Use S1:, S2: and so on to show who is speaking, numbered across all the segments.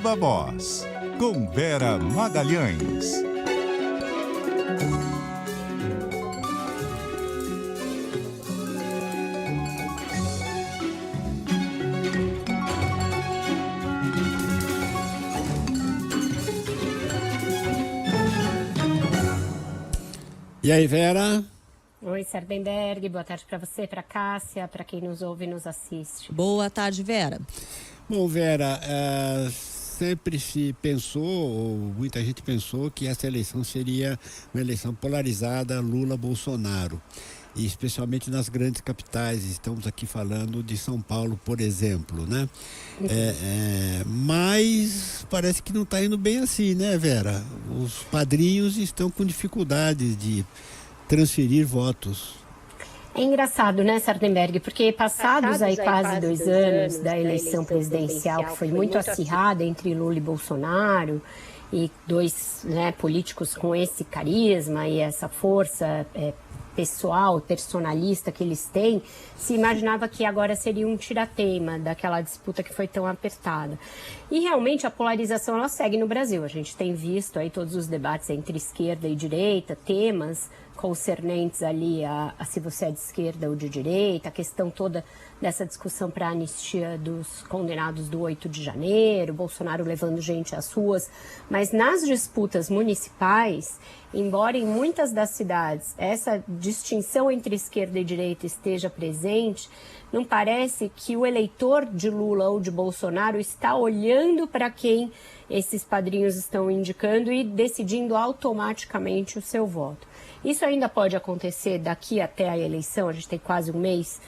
S1: Viva Voz, com Vera Magalhães.
S2: E aí, Vera?
S3: Oi, Sardenberg, boa tarde para você, para Cássia, para quem nos ouve e nos assiste.
S4: Boa tarde, Vera.
S2: Bom, Vera, sempre se pensou, ou muita gente pensou, que essa eleição seria uma eleição polarizada Lula-Bolsonaro, e especialmente nas grandes capitais. Estamos aqui falando de São Paulo, por exemplo, né? Mas parece que não está indo bem assim, né, Vera? Os padrinhos estão com dificuldade de transferir votos.
S3: É engraçado, né, Sardenberg? Porque passados aí quase 2 anos da eleição presidencial, que foi muito acirrada entre Lula e Bolsonaro, e dois, né, políticos com esse carisma e essa força pessoal, personalista que eles têm, se imaginava que agora seria um tirateima daquela disputa que foi tão apertada. E realmente a polarização ela segue no Brasil. A gente tem visto aí todos os debates entre esquerda e direita, temas concernentes ali a se você é de esquerda ou de direita, a questão toda dessa discussão para a anistia dos condenados do 8 de janeiro, Bolsonaro levando gente às ruas, mas nas disputas municipais, embora em muitas das cidades essa distinção entre esquerda e direita esteja presente, não parece que o eleitor de Lula ou de Bolsonaro está olhando para quem esses padrinhos estão indicando e decidindo automaticamente o seu voto. Isso ainda pode acontecer daqui até a eleição, a gente tem quase um mês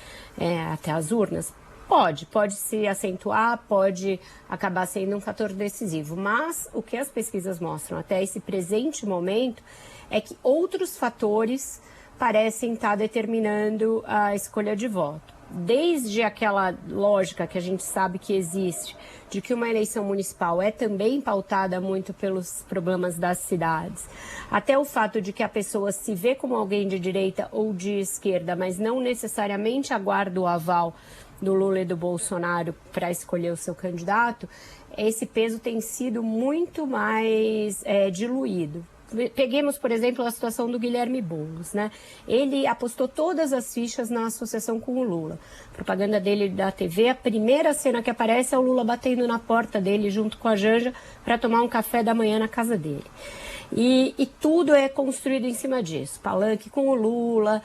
S3: até as urnas? Pode se acentuar, pode acabar sendo um fator decisivo, mas o que as pesquisas mostram até esse presente momento é que outros fatores parecem estar determinando a escolha de voto. Desde aquela lógica que a gente sabe que existe, de que uma eleição municipal é também pautada muito pelos problemas das cidades, até o fato de que a pessoa se vê como alguém de direita ou de esquerda, mas não necessariamente aguarda o aval do Lula e do Bolsonaro para escolher o seu candidato, esse peso tem sido muito mais diluído. Peguemos, por exemplo, a situação do Guilherme Boulos, né? Ele apostou todas as fichas na associação com o Lula. A propaganda dele da TV, a primeira cena que aparece é o Lula batendo na porta dele junto com a Janja para tomar um café da manhã na casa dele. E tudo é construído em cima disso. Palanque com o Lula,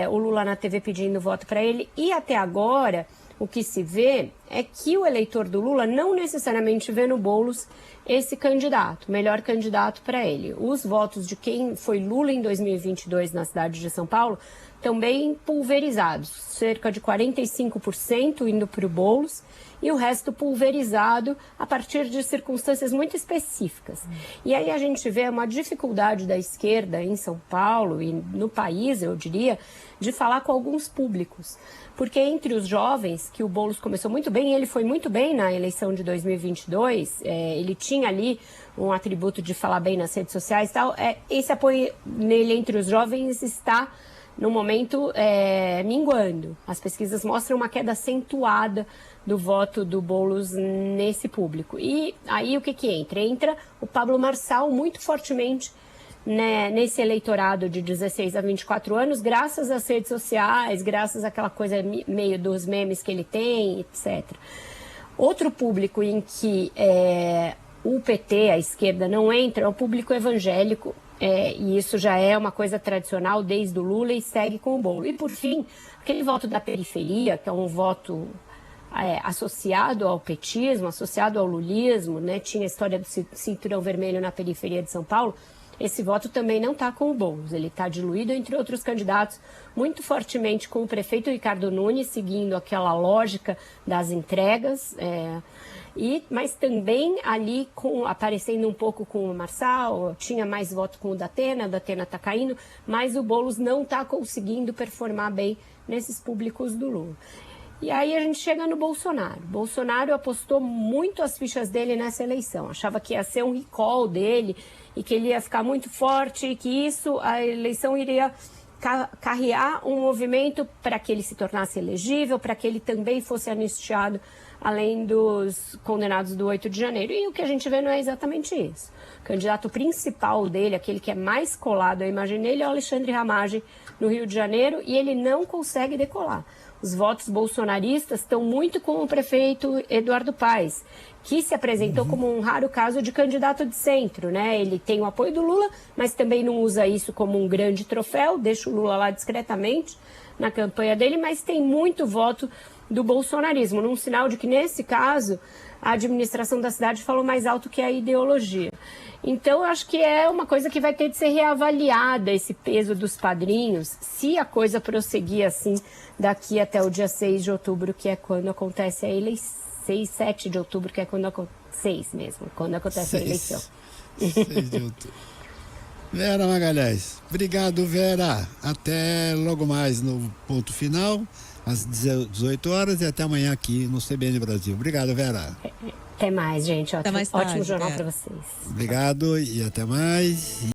S3: o Lula na TV pedindo voto para ele. E até agora, o que se vê é que o eleitor do Lula não necessariamente vê no Boulos esse candidato, melhor candidato para ele. Os votos de quem foi Lula em 2022 na cidade de São Paulo também pulverizados, cerca de 45% indo para o Boulos e o resto pulverizado a partir de circunstâncias muito específicas. E aí a gente vê uma dificuldade da esquerda em São Paulo e no país, eu diria, de falar com alguns públicos. Porque entre os jovens, que o Boulos começou muito bem, ele foi muito bem na eleição de 2022, ele tinha ali um atributo de falar bem nas redes sociais e tal, esse apoio nele entre os jovens está, no momento, minguando. As pesquisas mostram uma queda acentuada do voto do Boulos nesse público. E aí o que entra? Entra o Pablo Marçal muito fortemente, né, nesse eleitorado de 16 a 24 anos, graças às redes sociais, graças àquela coisa meio dos memes que ele tem, etc. Outro público em que o PT, a esquerda, não entra é o público evangélico, e isso já é uma coisa tradicional desde o Lula e segue com o Boulos. E, por fim, aquele voto da periferia, que é um voto associado ao petismo, associado ao lulismo, né, tinha a história do cinturão vermelho na periferia de São Paulo. Esse voto também não está com o Boulos, ele está diluído entre outros candidatos, muito fortemente com o prefeito Ricardo Nunes, seguindo aquela lógica das entregas, mas também ali aparecendo um pouco com o Marçal, tinha mais voto com o Datena está caindo, mas o Boulos não está conseguindo performar bem nesses públicos do Lula. E aí a gente chega no Bolsonaro. Bolsonaro apostou muito as fichas dele nessa eleição. Achava que ia ser um recall dele e que ele ia ficar muito forte e que isso, a eleição iria carrear um movimento para que ele se tornasse elegível, para que ele também fosse anistiado além dos condenados do 8 de janeiro. E o que a gente vê não é exatamente isso. O candidato principal dele, aquele que é mais colado à imagem dele, é o Alexandre Ramagem, no Rio de Janeiro, e ele não consegue decolar. Os votos bolsonaristas estão muito com o prefeito Eduardo Paes, que se apresentou como um raro caso de candidato de centro, né? Ele tem o apoio do Lula, mas também não usa isso como um grande troféu, deixa o Lula lá discretamente na campanha dele, mas tem muito voto do bolsonarismo, num sinal de que, nesse caso, a administração da cidade falou mais alto que a ideologia. Então, eu acho que é uma coisa que vai ter de ser reavaliada, esse peso dos padrinhos, se a coisa prosseguir assim daqui até o dia 6 de outubro, que é quando acontece a eleição. 6, 7 de outubro, que é quando acontece. 6 mesmo, quando acontece a eleição.
S2: 6 de outubro. Vera Magalhães. Obrigado, Vera. Até logo mais no ponto final, às 18 horas, e até amanhã aqui no CBN Brasil. Obrigado, Vera.
S3: Até mais, gente. Ótimo,
S4: mais tarde,
S3: ótimo jornal
S4: Vera.
S3: para vocês.
S2: Obrigado e até mais.